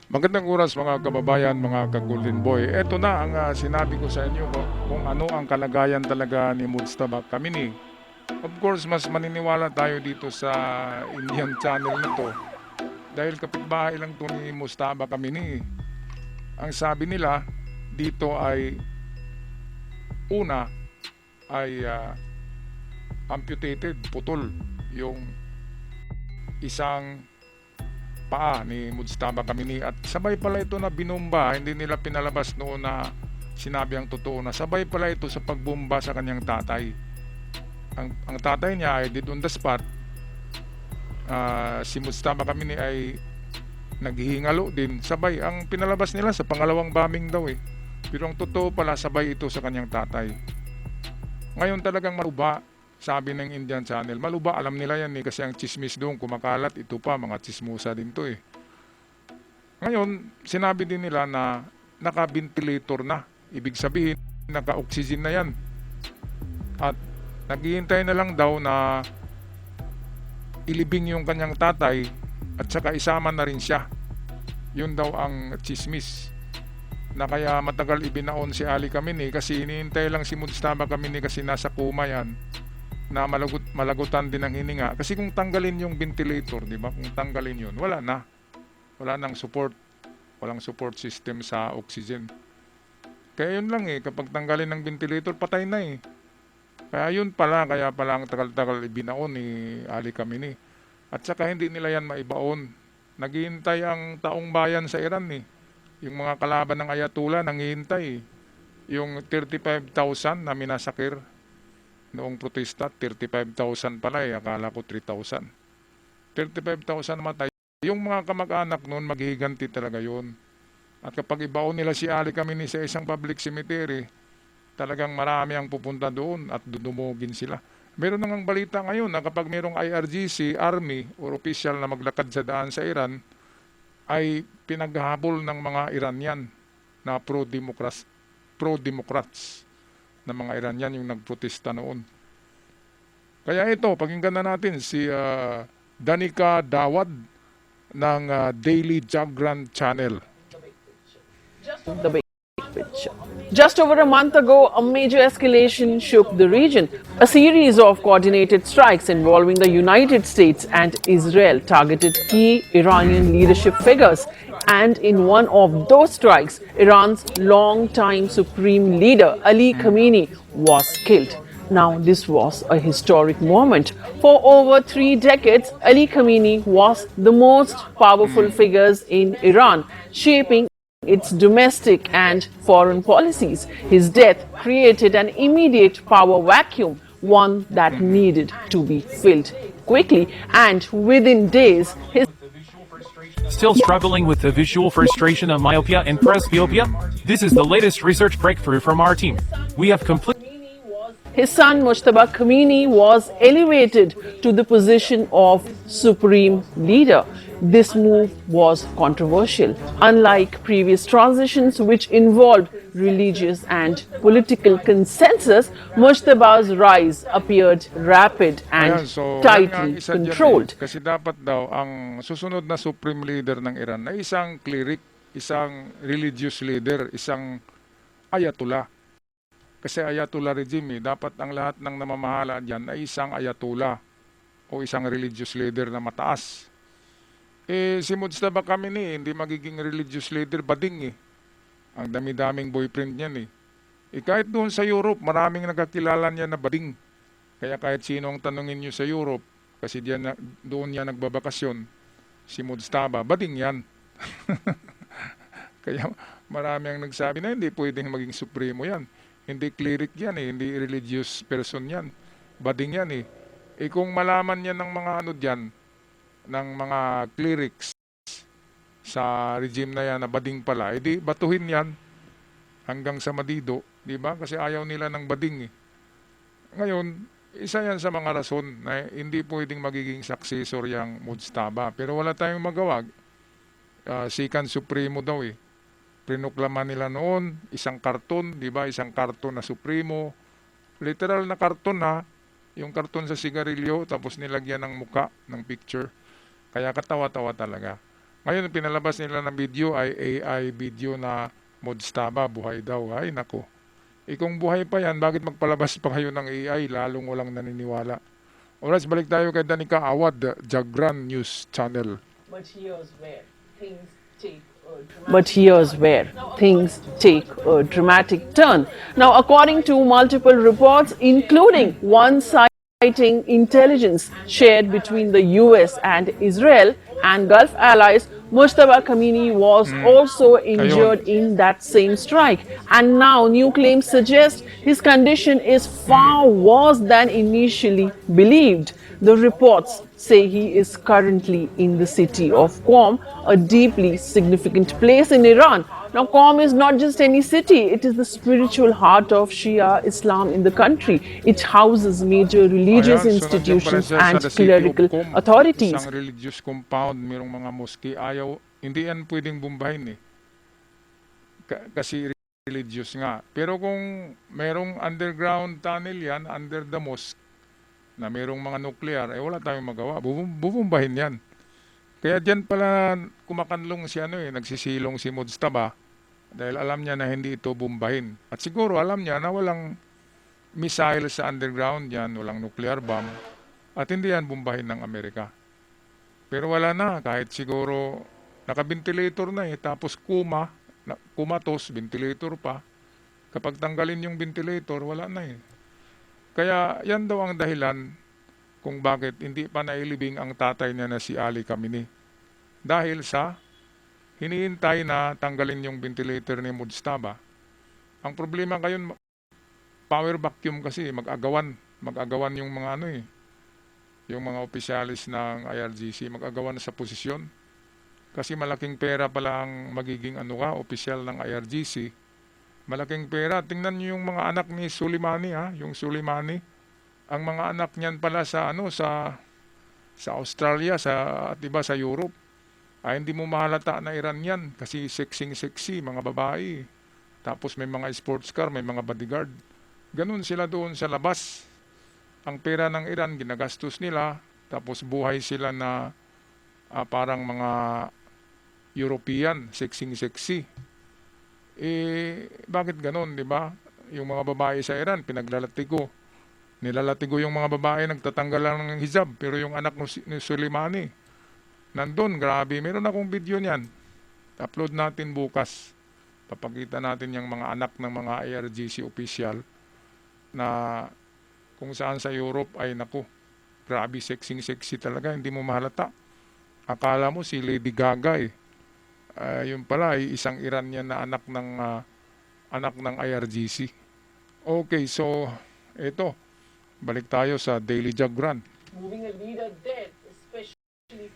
Magandang oras mga kababayan, mga ka-Golden Boy. Ito na ang sinabi ko sa inyo kung ano ang kalagayan talaga ni Mujtaba Kamini. Of course, mas maniniwala tayo dito sa Indian channel na to dahil kapitbahay lang to ni Mujtaba Kamini. Ang sabi nila dito ay una ay amputated, putol yung isang paa ni Mujtaba Kamini at sabay pala ito na binomba, hindi nila pinalabas noon na sinabi ang totoo na sabay pala ito sa pagbomba sa kanyang tatay. Ang tatay niya ay did on the spot. Si Mujtaba Kamini ay naghihingalo din, sabay ang pinalabas nila sa pangalawang bombing daw eh, pero ang totoo pala sabay ito sa kanyang tatay. Ngayon talagang maluba, sabi ng Indian Channel. Maluba, alam nila yan eh, kasi ang chismis doon kumakalat. Ito pa, mga chismosa din to eh. Ngayon, sinabi din nila na naka-ventilator na. Ibig sabihin, naka-oxygen na yan. At naghihintay na lang daw na ilibing yung kanyang tatay at saka isama na rin siya. Yun daw ang chismis na kaya matagal ibinaon si Ali Kamini kasi hinihintay lang si Mujtaba Kamini kasi nasa coma yan na malagutan din ang hininga kasi kung tanggalin yung ventilator, di ba, kung tanggalin yun, wala nang support, walang support system sa oxygen. Kaya yun lang eh, kapag tanggalin ng ventilator patay na eh. Kaya pala ang tagal-tagal ibinaon ni Ali Kamini. At saka hindi nila yan maibaon. Naghihintay ang taong bayan sa Iran eh. Yung mga kalaban ng Ayatollah nanghihintay eh. Yung 35,000 na minasakir noong protesta, 35,000 pala eh, akala ko 3,000. 35,000 namatay. Yung mga kamag-anak noon maghihiganti talaga yun. At kapag ibaon nila si Ali Kamini sa isang public cemetery, talagang marami ang pupunta doon at dudumugin sila. Meron nang balita ngayon na kapag merong IRGC, Army, or official na maglakad sa daan sa Iran, ay pinaghahabol ng mga Iranian na pro-democrats na mga Iranian yung nagprotesta noon. Kaya ito, pakinggan na natin si Danica Dawad ng Daily Jagran Channel. The big picture. Just over a month ago, a major escalation shook the region. A series of coordinated strikes involving the United States and Israel targeted key Iranian leadership figures. And in one of those strikes, Iran's longtime supreme leader, Ali Khamenei, was killed. Now, this was a historic moment. For over 3 decades, Ali Khamenei was the most powerful figures in Iran, shaping its domestic and foreign policies. His death created an immediate power vacuum, one that needed to be filled quickly, and within days, his Still struggling with the visual frustration of myopia and presbyopia? This is the latest research breakthrough from our team. We have completed his son Mujtaba Khamenei was elevated to the position of supreme leader. This move was controversial. Unlike previous transitions which involved religious and political consensus, Mujtaba's rise appeared rapid and Yan tightly nga isa dyan controlled. kasi dapat daw ang susunod na supreme leader ng Iran ay isang cleric, isang religious leader, isang ayatollah. Kasi ayatollah regime, dapat ang lahat ng namamahala diyan ay isang ayatollah o isang religious leader na mataas. Si Mujtaba Kamini, hindi magiging religious leader, bading eh. Ang dami-daming boyfriend niyan eh. Kahit doon sa Europe, maraming nagkakilala niya na bading. Kaya kahit sino ang tanungin niyo sa Europe, kasi doon niya nagbabakasyon, si Mujtaba, bading yan. Kaya marami ang nagsabi na hindi pwedeng maging supremo yan. Hindi cleric yan eh, hindi religious person yan. Bading yan eh. Kung malaman niya ng mga ano dyan, ng mga clerics sa regime na yan na bading pala, edi batuhin yan hanggang sa madido, di ba? Kasi ayaw nila ng bading eh. Ngayon, isa yan sa mga rason na hindi pwedeng magiging successor yung Mujtaba. Pero wala tayong magawa. Sikan Supremo daw eh. Prinuklaman nila noon, isang karton, di ba? Isang karton na Supremo. Literal na karton ha. Yung karton sa sigarilyo, tapos nilagyan ng muka, ng picture. Kaya katawa-tawa talaga. Ngayon, pinalabas nila ng video ay AI video na Mujtaba, buhay daw. Ay, nako. Kung buhay pa yan, bakit magpalabas pa kayo ng AI? Lalong walang naniniwala. Alright, balik tayo kay Danica Awad, Jagran News Channel. But here's where things take a dramatic turn. Now, according to multiple reports, including one citing intelligence shared between the US and Israel and Gulf allies, Mujtaba Kamini was also injured in that same strike. And now new claims suggest his condition is far worse than initially believed. The reports say he is currently in the city of Qom, a deeply significant place in Iran. Now, Qom is not just any city, it is the spiritual heart of Shia Islam in the country. It houses major religious Ayan, so institutions nandiyan pala siya and sa The City of clerical Qom, authorities. isang religious compound, mayroong mga mosque. Hindi yan pwedeng bumbahin eh. Kasi religious nga. Pero kung mayroong underground tunnel yan, under the mosque, na mayroong mga nuclear, wala tayong magawa. Bubumbahin yan. Kaya dyan pala kumakanlong si nagsisilong si Mujtaba dahil alam niya na hindi ito bumbahin. At siguro alam niya na walang missile sa underground yan, walang nuclear bomb, at hindi yan bumbahin ng Amerika. Pero wala na, kahit siguro naka-ventilator na tapos kumatos, ventilator pa. Kapag tanggalin yung ventilator, wala na Kaya yan daw ang dahilan kung bakit hindi pa nailibing ang tatay niya na si Ali Khamenei. Dahil sa hinihintay na tanggalin yung ventilator ni Mujtaba. Ang problema ngayon, power vacuum kasi, mag-agawan yung mga yung mga opisyalis ng IRGC, mag-agawan sa posisyon. Kasi malaking pera pala ang magiging opisyal ng IRGC. Malaking pera. Tingnan niyo yung mga anak ni Soleimani, yung Soleimani. Ang mga anak niyan pala sa Australia, at iba sa Europe. Hindi mo mahalata na Iran yan kasi sexy, mga babae. Tapos may mga sports car, may mga bodyguard. Ganun sila doon sa labas. Ang pera ng Iran, ginagastos nila. Tapos buhay sila na parang mga European, sexy. Bakit ganun, di ba? Yung mga babae sa Iran, pinaglalatigo. Nilalatigo yung mga babae, nagtatanggal lang ng hijab. Pero yung anak ni Soleimani, nandun, grabe. Meron akong video niyan. Upload natin bukas. Papakita natin yung mga anak ng mga IRGC official na kung saan sa Europe ay grabe, sexy talaga. Hindi mo mahalata. Akala mo si Lady Gaga yun pala ay isang Iranian na anak ng IRGC. Okay, so ito, balik tayo sa Daily Jagran. Moving a leader there, especially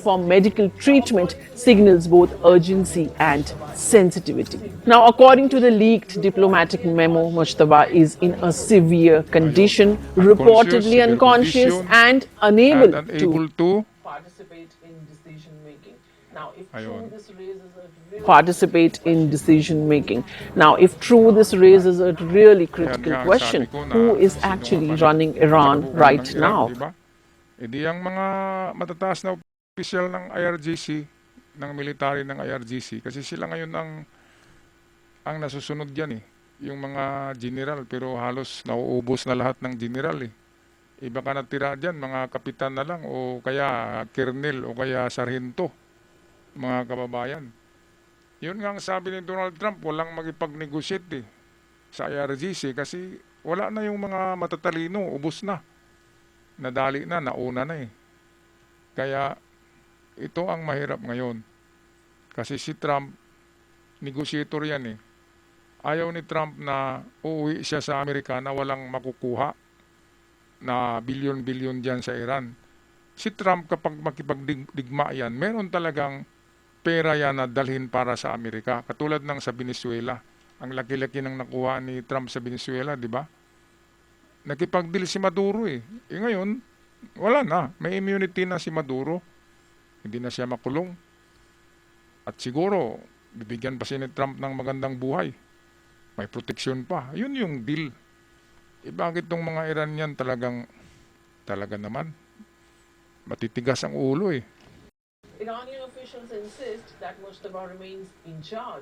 for medical treatment, signals both urgency and sensitivity. Now, according to the leaked diplomatic memo, Mujtaba is in a severe condition, reportedly unconscious and unable to participate in decision making. Now, if true, this raises a really critical question: who is actually running Iran right now? Di ang mga matataas na opisyal ng IRGC, ng military ng IRGC, kasi sila ngayon ang nasusunod diyan yung mga general, pero halos nauubos na lahat ng general Iba ka natira dyan, mga kapitan na lang o kaya kernel o kaya sarhento, mga kababayan. Yun nga ang sabi ni Donald Trump, walang magipag-negotiate sa IRGC kasi wala na yung mga matatalino, ubos na. Nadali na, nauna na Kaya ito ang mahirap ngayon. Kasi si Trump, negotiator yan Ayaw ni Trump na uuwi siya sa Amerika na walang makukuha na bilyon-bilyon dyan sa Iran. Si Trump kapag makipagdigma yan, meron talagang pera yan na dalhin para sa Amerika. Katulad ng sa Venezuela. Ang laki-laki ng nakuha ni Trump sa Venezuela, di ba? Nakipag-deal si Maduro ngayon, wala na. May immunity na si Maduro. Hindi na siya makulong. At siguro, bibigyan pa si Trump ng magandang buhay. May proteksyon pa. Yun yung deal. Bakit tong mga Iranian talaga naman? matitigas ang ulo eh. Iranian officials insist that Mujtaba remains in charge.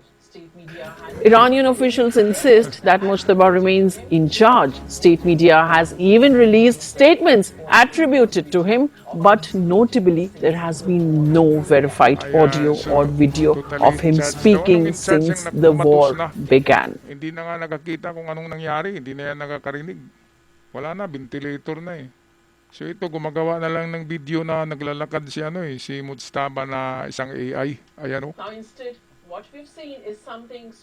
Iranian officials insist that Mujtaba remains in charge. State media has even released statements attributed to him, but notably there has been no verified audio or video of him speaking since the war began. Hindi na nga nakakita kung anong nangyari, hindi na yan nakakarinig. Wala na, ventilator na eh. So ito, gumagawa na lang ng video na naglalakad si Mujtaba na isang AI. Ayan o. Now instead, what we've seen is something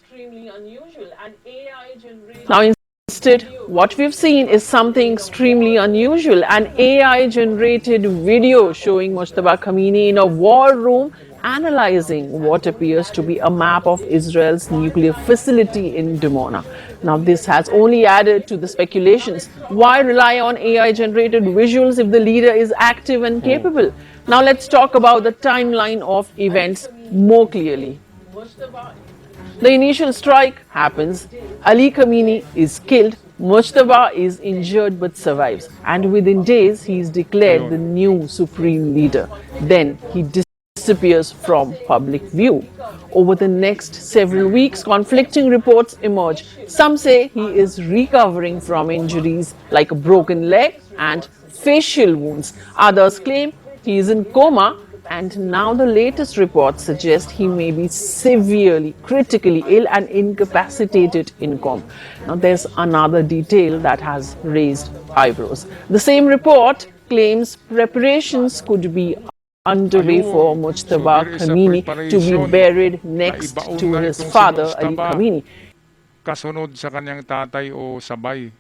extremely unusual. An AI-generated video showing Mujtaba Khamenei in a war room analyzing what appears to be a map of Israel's nuclear facility in Dimona. Now, this has only added to the speculations. Why rely on AI-generated visuals if the leader is active and capable? Now, let's talk about the timeline of events more clearly. The initial strike happens, Ali Khamenei is killed, Mujtaba is injured but survives, and within days he is declared the new supreme leader. Then he disappears from public view. Over the next several weeks, conflicting reports emerge. Some say he is recovering from injuries like a broken leg and facial wounds. Others claim he is in coma, and now the latest reports suggest he may be severely, critically ill and incapacitated in coma. Now there's another detail that has raised eyebrows. The same report claims preparations could be underway for Mujtaba Khamenei to be buried next to his father, Ali Khamenei. Kasunod sa kanyang tatay o sabay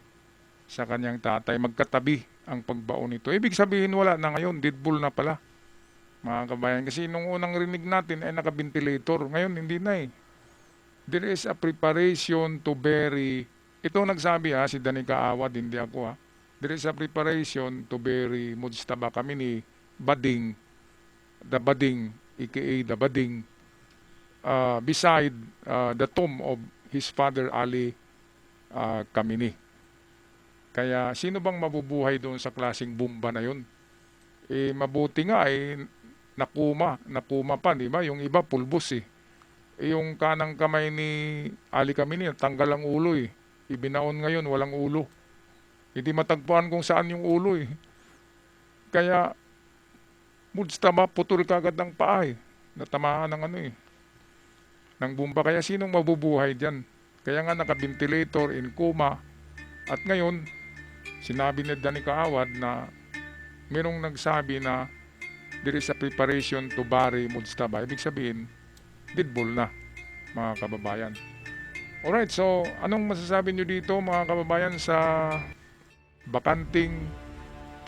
sa kanyang tatay, magkatabi ang pagbaon nito. Ibig sabihin wala na ngayon, deadpool na pala. Mga kabayan, kasi nung unang rinig natin ay naka-ventilator. Ngayon hindi na eh. There is a preparation to bury. Ito nagsabi si Danica Awad, hindi ako There is a preparation to bury Mujtaba Khamenei, the Bading, aka the Bading, beside the tomb of his father Ali Khamenei. Kaya sino bang mabubuhay doon sa klaseng bomba na yun? Mabuti nga nakuma pa, di ba? Yung iba pulbos yung kanang kamay ni Ali Khamenei tanggal ang ulo Ibinaon ngayon walang ulo. Hindi matagpuan kung saan yung ulo Kaya Mujtaba putol kagad ng paa natamaan ng ng bomba. Kaya sinong mabubuhay diyan? Kaya nga naka-ventilator, in coma. At ngayon sinabi ni Danica Awad na merong nagsabi na there is a preparation to bury Mujtaba. Ibig sabihin, deadball na, mga kababayan. Alright, so anong masasabi nyo dito, mga kababayan, sa bakanting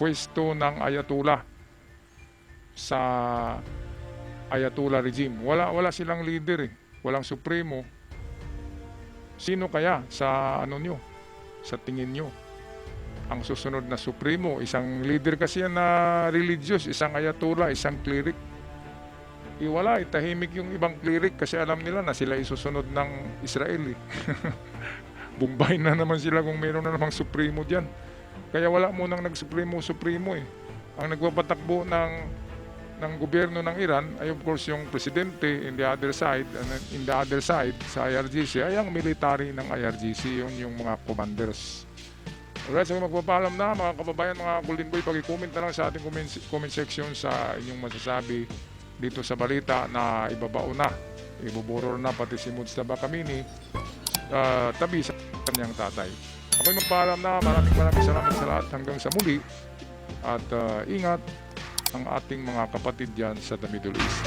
pwesto ng Ayatollah sa Ayatollah regime? Wala silang leader walang supremo. Sino kaya sa sa tingin nyo ang susunod na supremo? Isang leader kasi yan na religious, isang ayatollah, isang cleric. Wala, tahimik yung ibang cleric kasi alam nila na sila isusunod ng Israel Bumbay na naman sila kung meron na namang supremo dyan. Kaya wala munang nagsupremo Ang nagpapatakbo ng gobyerno ng Iran ay of course yung presidente in the other side, sa IRGC ay ang military ng IRGC, yung mga commanders. Alright, so magpapaalam na mga kababayan, mga Golden Boy, pag-comment na lang sa ating comment section sa inyong masasabi dito sa balita na ibabao na, ibuburo na pati si Mujtaba Khamenei tabi sa kanyang tatay. Ako'y magpaalam na, maraming salamat sa lahat hanggang sa muli at ingat ang ating mga kapatid dyan sa The Middle East.